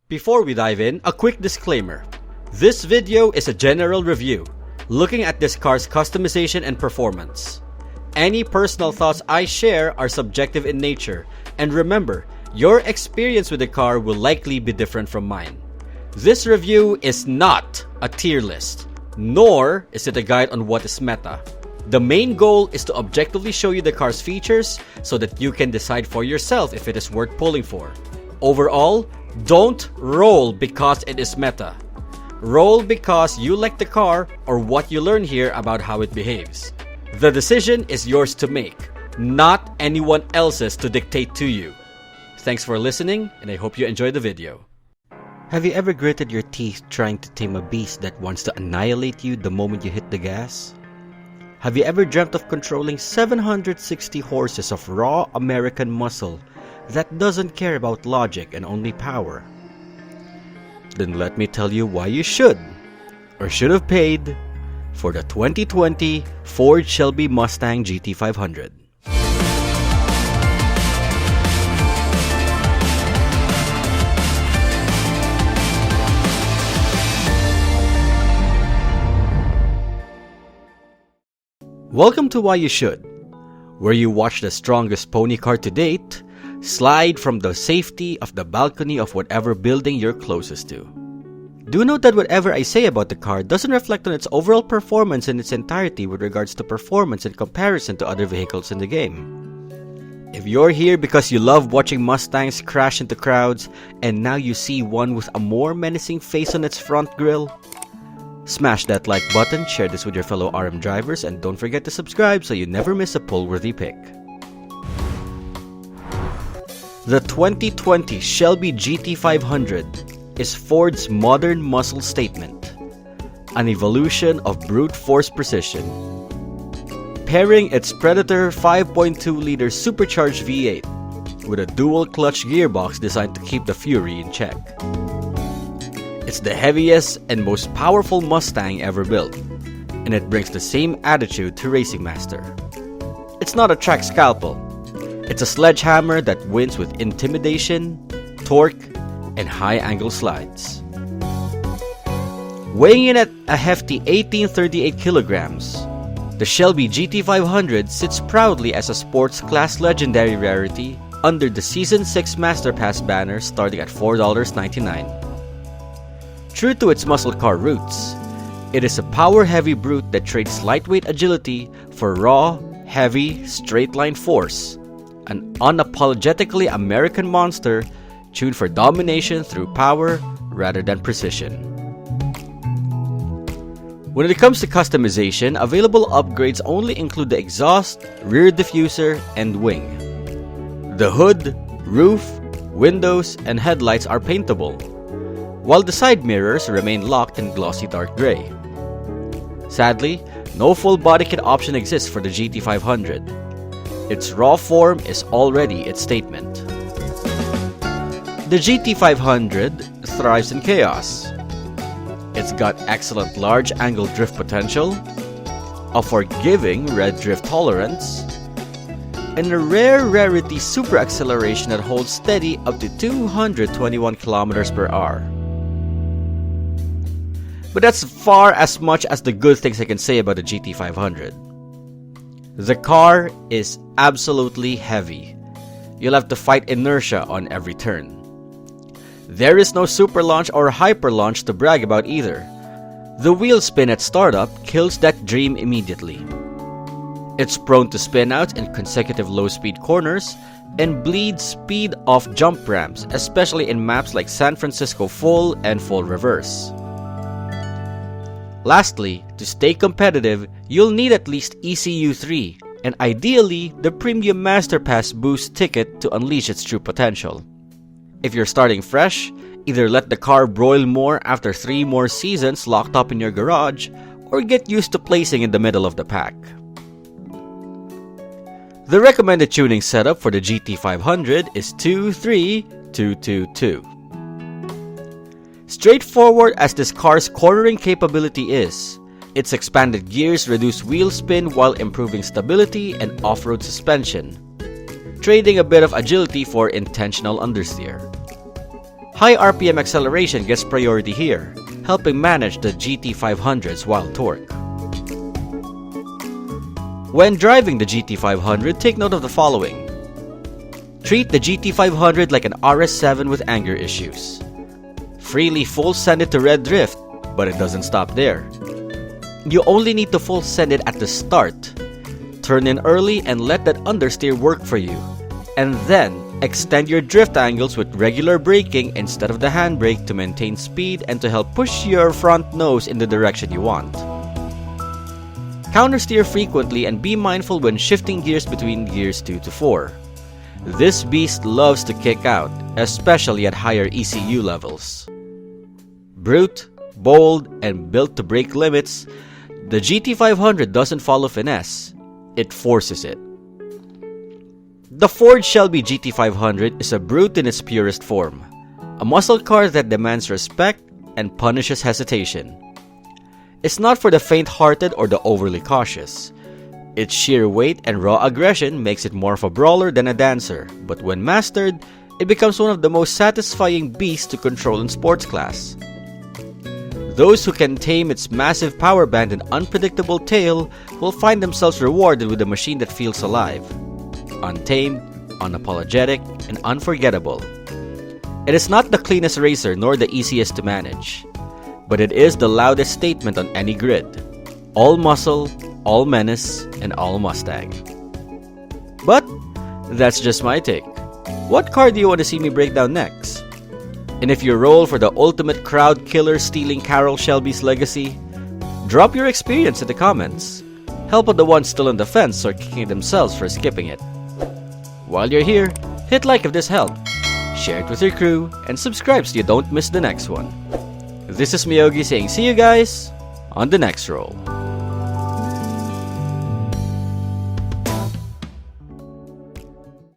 Before we dive in, a quick disclaimer. This video is a general review, looking at this car's customization and performance. Any personal thoughts I share are subjective in nature, and remember, your experience with the car will likely be different from mine. This review is not a tier list, nor is it a guide on what is meta. The main goal is to objectively show you the car's features so that you can decide for yourself if it is worth pulling for. Overall, don't roll because it is meta. Roll because you like the car or what you learn here about how it behaves. The decision is yours to make, not anyone else's to dictate to you. Thanks for listening, and I hope you enjoy the video. Have you ever gritted your teeth trying to tame a beast that wants to annihilate you the moment you hit the gas? Have you ever dreamt of controlling 760 horses of raw American muscle that doesn't care about logic and only power? Then let me tell you why you should, or should have paid, for the 2020 Ford Shelby Mustang GT500. Welcome to Why You Should, where you watch the strongest pony car to date slide from the safety of the balcony of whatever building you're closest to. Do note that whatever I say about the car doesn't reflect on its overall performance in its entirety with regards to performance in comparison to other vehicles in the game. If you're here because you love watching Mustangs crash into crowds and now you see one with a more menacing face on its front grille, smash that like button, share this with your fellow RM drivers, and don't forget to subscribe so you never miss a pull-worthy pick. The 2020 Shelby GT500 is Ford's modern muscle statement, an evolution of brute force precision. Pairing its Predator 5.2-liter supercharged V8 with a dual-clutch gearbox designed to keep the Fury in check. It's the heaviest and most powerful Mustang ever built, and it brings the same attitude to Racing Master. It's not a track scalpel. It's a sledgehammer that wins with intimidation, torque, and high-angle slides. Weighing in at a hefty 1838 kilograms, the Shelby GT500 sits proudly as a sports class legendary rarity under the Season 6 Master Pass banner starting at $4.99. True to its muscle car roots, it is a power-heavy brute that trades lightweight agility for raw, heavy, straight-line force, an unapologetically American monster tuned for domination through power rather than precision. When it comes to customization, available upgrades only include the exhaust, rear diffuser, and wing. The hood, roof, windows, and headlights are paintable, while the side mirrors remain locked in glossy dark gray. Sadly, no full body kit option exists for the GT500. Its raw form is already its statement. The GT500 thrives in chaos. It's got excellent large angle drift potential, a forgiving red drift tolerance, and a rare rarity super acceleration that holds steady up to 221 kilometers per hour. But that's far as much as the good things I can say about the GT500. The car is absolutely heavy. You'll have to fight inertia on every turn. There is no super launch or hyper launch to brag about either. The wheel spin at startup kills that dream immediately. It's prone to spinouts in consecutive low-speed corners and bleeds speed off jump ramps, especially in maps like San Francisco full and full reverse. Lastly, to stay competitive, you'll need at least ECU 3, and ideally, the Premium Master Pass Boost ticket to unleash its true potential. If you're starting fresh, either let the car broil more after 3 more seasons locked up in your garage, or get used to placing in the middle of the pack. The recommended tuning setup for the GT500 is 2-3-2-2-2. Straightforward as this car's cornering capability is, its expanded gears reduce wheel spin while improving stability and off-road suspension, trading a bit of agility for intentional understeer. High RPM acceleration gets priority here, helping manage the GT500's wild torque. When driving the GT500, take note of the following. Treat the GT500 like an RS7 with anger issues. Freely full send it to red drift, but it doesn't stop there. You only need to full send it at the start. Turn in early and let that understeer work for you. And then, extend your drift angles with regular braking instead of the handbrake to maintain speed and to help push your front nose in the direction you want. Countersteer frequently and be mindful when shifting gears between gears 2 to 4. This beast loves to kick out, especially at higher ECU levels. Brute, bold, and built to break limits, the GT500 doesn't follow finesse, it forces it. The Ford Shelby GT500 is a brute in its purest form, a muscle car that demands respect and punishes hesitation. It's not for the faint-hearted or the overly cautious. Its sheer weight and raw aggression makes it more of a brawler than a dancer, but when mastered, it becomes one of the most satisfying beasts to control in sports class. Those who can tame its massive power band and unpredictable tail will find themselves rewarded with a machine that feels alive. Untamed, unapologetic, and unforgettable. It is not the cleanest racer nor the easiest to manage, but it is the loudest statement on any grid. All muscle, all menace, and all Mustang. But that's just my take. What car do you want to see me break down next? And if you roll for the ultimate crowd killer stealing Carroll Shelby's legacy, drop your experience in the comments. Help out the ones still on the fence or kicking themselves for skipping it. While you're here, hit like if this helped, share it with your crew, and subscribe so you don't miss the next one. This is Miyogi saying see you guys on the next roll.